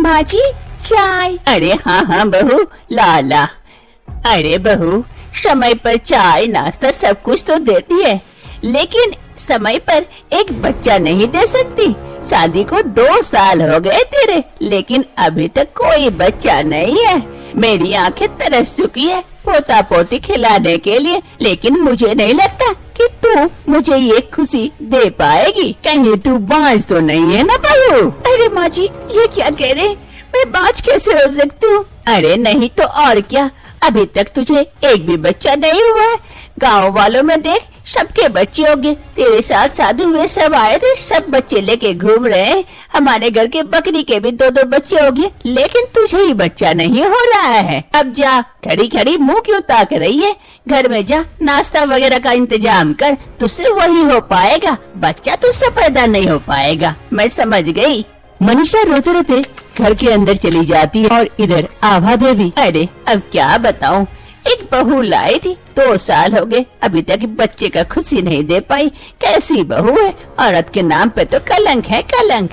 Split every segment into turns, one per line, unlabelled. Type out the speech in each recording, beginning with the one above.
माँ जी चाय।
अरे हाँ बहू, ला। अरे बहू, समय पर चाय नाश्ता सब कुछ तो देती है, लेकिन समय पर एक बच्चा नहीं दे सकती। शादी को 2 साल हो गए तेरे, लेकिन अभी तक कोई बच्चा नहीं है। मेरी आंखें तरस चुकी है पोता पोती खिलाने के लिए, लेकिन मुझे नहीं लगता कि तू मुझे ये खुशी दे पाएगी। कहीं तू बांझ तो नहीं है ना बहू?
अरे माँ जी, ये क्या कह रहे, मैं बांझ कैसे हो सकती हूँ?
अरे नहीं तो और क्या, अभी तक तुझे एक भी बच्चा नहीं हुआ है। गाँव वालों में देख, सबके बच्चे होंगे। तेरे साथ साधु हुए सब आए थे, सब बच्चे लेके घूम रहे हैं। हमारे घर के बकरी के भी 2-2 बच्चे होंगे, लेकिन तुझे ही बच्चा नहीं हो रहा है। अब जा, खड़ी खड़ी मुंह क्यों ताक रही है? घर में जा, नाश्ता वगैरह का इंतजाम कर, तुझसे वही हो पाएगा, बच्चा तुझसे पैदा नहीं हो पाएगा। मैं समझ गई।
मनीषा रोते रोते घर के अंदर चली जाती है और इधर आभा देवी।
अरे अब क्या बताऊं, एक बहू लाई थी, 2 साल हो गए, अभी तक बच्चे का खुशी नहीं दे पाई। कैसी बहू है, औरत के नाम पे तो कलंक है, कलंक।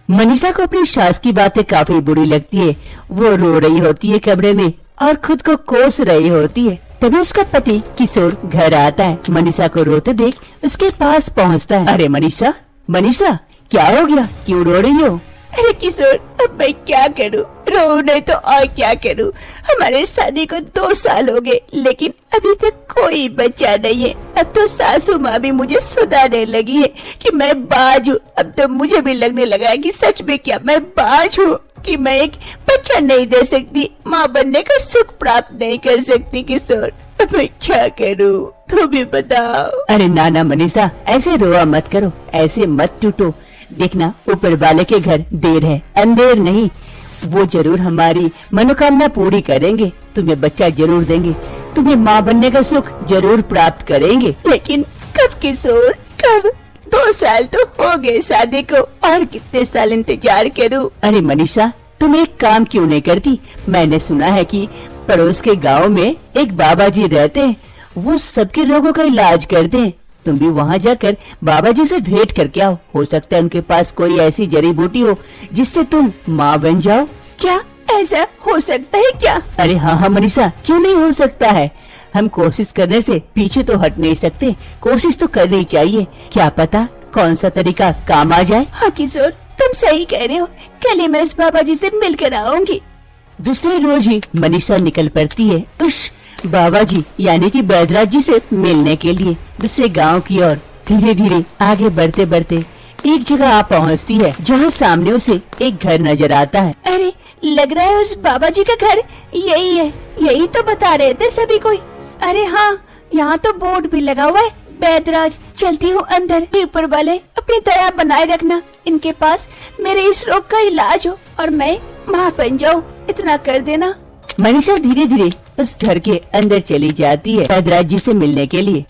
मनीषा को अपनी सास की बातें काफी बुरी लगती है। वो रो रही होती है कमरे में और खुद को कोस रही होती है। तभी उसका पति किशोर घर आता है। मनीषा को रोते देख उसके पास पहुंचता है। अरे मनीषा, मनीषा क्या हो गया, क्यों रो रही हो?
अरे किशोर, अब मैं क्या करूँ, रो नहीं तो और क्या करूँ। हमारे शादी को 2 साल हो गए, लेकिन अभी तक कोई बच्चा नहीं है। अब तो सासू माँ भी मुझे सुधारने लगी है कि मैं बाज हूँ। अब तो मुझे भी लगने लगा है कि सच में क्या मैं बाज हूँ, कि मैं एक बच्चा नहीं दे सकती, माँ बनने का सुख प्राप्त नहीं कर सकती। किशोर, अब मैं क्या करूँ, तू भी बताओ।
अरे नाना मनीषा, ऐसे रोआ मत करो, ऐसे मत टूटो। देखना, ऊपर वाले के घर देर है अंधेर नहीं। वो जरूर हमारी मनोकामना पूरी करेंगे, तुम्हें बच्चा जरूर देंगे, तुम्हें माँ बनने का सुख जरूर प्राप्त करेंगे।
लेकिन कब किशोर, कब? 2 साल तो हो गए शादी को, और कितने साल इंतजार करूं?
अरे मनीषा, तुम एक काम क्यों नहीं करती? मैंने सुना है कि पड़ोस के गांव में एक बाबा जी रहते हैं, वो सबके रोगों का इलाज करते हैं। तुम भी वहाँ जाकर बाबा जी से भेंट करके आओ, हो सकता है उनके पास कोई ऐसी जड़ी बूटी हो जिससे तुम माँ बन जाओ।
क्या ऐसा हो सकता है क्या?
अरे हाँ मनीषा, क्यों नहीं हो सकता है। हम कोशिश करने से पीछे तो हट नहीं सकते, कोशिश तो करनी चाहिए। क्या पता कौन सा तरीका काम आ जाए।
हाँ किशोर, तुम सही कह रहे हो, कल ही मैं उस बाबा जी से मिलकर आऊंगी।
दूसरे रोज ही मनीषा निकल पड़ती है उस बाबा जी यानी कि बैदराज जी से मिलने के लिए। दूसरे गांव की ओर धीरे धीरे आगे बढ़ते बढ़ते एक जगह आ पहुंचती है, जहां सामने उसे एक घर नजर आता है।
अरे लग रहा है उस बाबा जी का घर यही है, यही तो बता रहे थे सभी कोई। अरे हाँ, यहाँ तो बोर्ड भी लगा हुआ है, बैदराज। चलती हूँ अंदर। ऊपर वाले अपनी दया बनाए रखना, इनके पास मेरे इस रोग का इलाज हो और मैं माँ बन जाऊँ, इतना कर देना।
मनीषा धीरे धीरे उस घर के अंदर चली जाती है बैदराज जी से मिलने के लिए।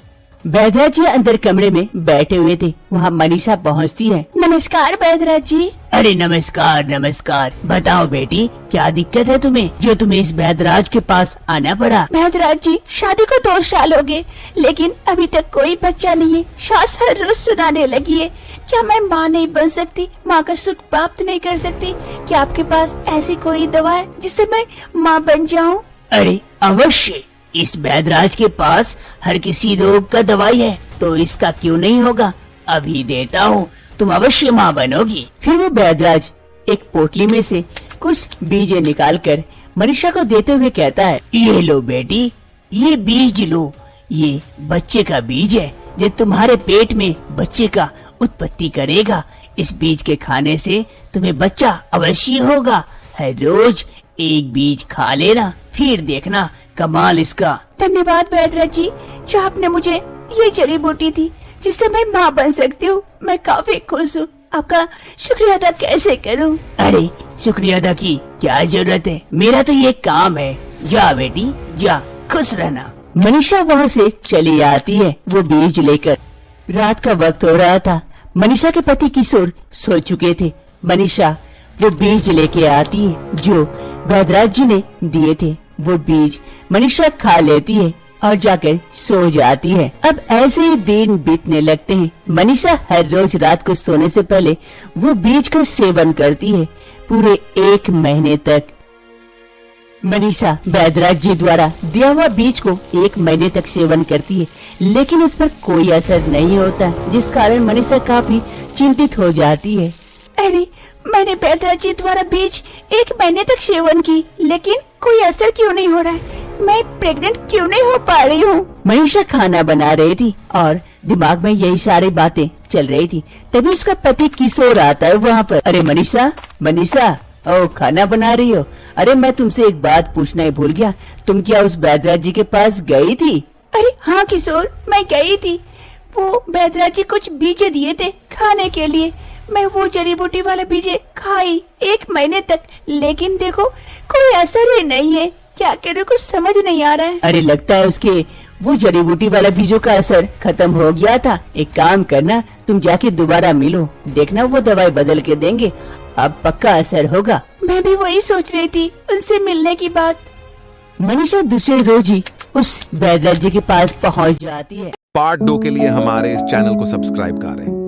बैदराज जी अंदर कमरे में बैठे हुए थे, वहाँ मनीषा पहुँचती है।
नमस्कार बैदराज जी।
अरे नमस्कार नमस्कार, बताओ बेटी क्या दिक्कत है तुम्हें, जो तुम्हें इस बैदराज के पास आना पड़ा?
बैदराज जी, शादी को 2 साल हो गए, लेकिन अभी तक कोई बच्चा नहीं है। सास हर रोज सुनाने लगी है, क्या मैं माँ नहीं बन सकती, माँ का सुख प्राप्त नहीं कर सकती? क्या आपके पास ऐसी कोई दवा है जिससे मैं माँ बन जाऊँ?
अरे अवश्य, इस बैदराज के पास हर किसी रोग का दवाई है, तो इसका क्यों नहीं होगा, अभी देता हूँ, तुम अवश्य माँ बनोगी। फिर वो बैदराज एक पोटली में से कुछ बीज निकालकर मनीषा को देते हुए कहता है, ये लो बेटी, ये बीज लो, ये बच्चे का बीज है जो तुम्हारे पेट में बच्चे का उत्पत्ति करेगा। इस बीज के खाने से तुम्हें बच्चा अवश्य होगा। हर रोज एक बीज खा लेना, फिर देखना कमाल इसका।
धन्यवाद बैदराज जी, जो आपने मुझे ये जड़ी बूटी थी जिससे मैं माँ बन सकती हूँ। मैं काफी खुश हूँ, आपका शुक्रिया अदा कैसे करूँ?
अरे शुक्रिया अदा की क्या जरूरत है, मेरा तो ये काम है। जा बेटी जा, खुश रहना। मनीषा वहाँ से चली आती है वो बीज लेकर। रात का वक्त हो रहा था, मनीषा के पति किशोर सो चुके थे। मनीषा वो बीज लेके आती है जो बैदराज जी ने दिए थे। वो बीज मनीषा खा लेती है।
और जाकर सो जाती है। अब ऐसे ही दिन बीतने लगते हैं। मनीषा हर रोज रात को सोने से पहले वो बीज का सेवन करती है पूरे 1 महीने तक। मनीषा बैदराज जी द्वारा दिया हुआ बीज को 1 महीने तक सेवन करती है, लेकिन उस पर कोई असर नहीं होता, जिस कारण मनीषा काफी चिंतित हो जाती है।
अरे मैंने बैदराज जी द्वारा बीज 1 महीने तक सेवन की, लेकिन कोई असर क्यों नहीं हो रहा है? मैं प्रेग्नेंट क्यों नहीं हो पा रही हूँ?
मनीषा खाना बना रही थी और दिमाग में यही सारी बातें चल रही थी। तभी उसका पति किशोर आता है वहाँ पर। अरे मनीषा, मनीषा, ओ खाना बना रही हो? अरे मैं तुमसे एक बात पूछना ही भूल गया, तुम क्या उस बैदराज जी के पास गई थी?
अरे हाँ किशोर, मैं गई थी। वो बैदराज जी कुछ बीजे दिए थे खाने के लिए। मैं वो जड़ी बूटी वाले बीजे खाई 1 महीने तक, लेकिन देखो कोई असर ही नहीं है। क्या करूँ, कुछ समझ नहीं आ रहा है।
अरे लगता है उसके वो जड़ी बूटी वाला बीजों का असर खत्म हो गया था। एक काम करना, तुम जाके दोबारा मिलो, देखना वो दवाई बदल के देंगे, अब पक्का असर होगा।
मैं भी वही सोच रही थी, उनसे मिलने की बात।
मनीषा दूसरे रोज ही उस बैदराज जी के पास पहुंच जाती है।
पार्ट 2 के लिए हमारे इस चैनल को सब्सक्राइब करें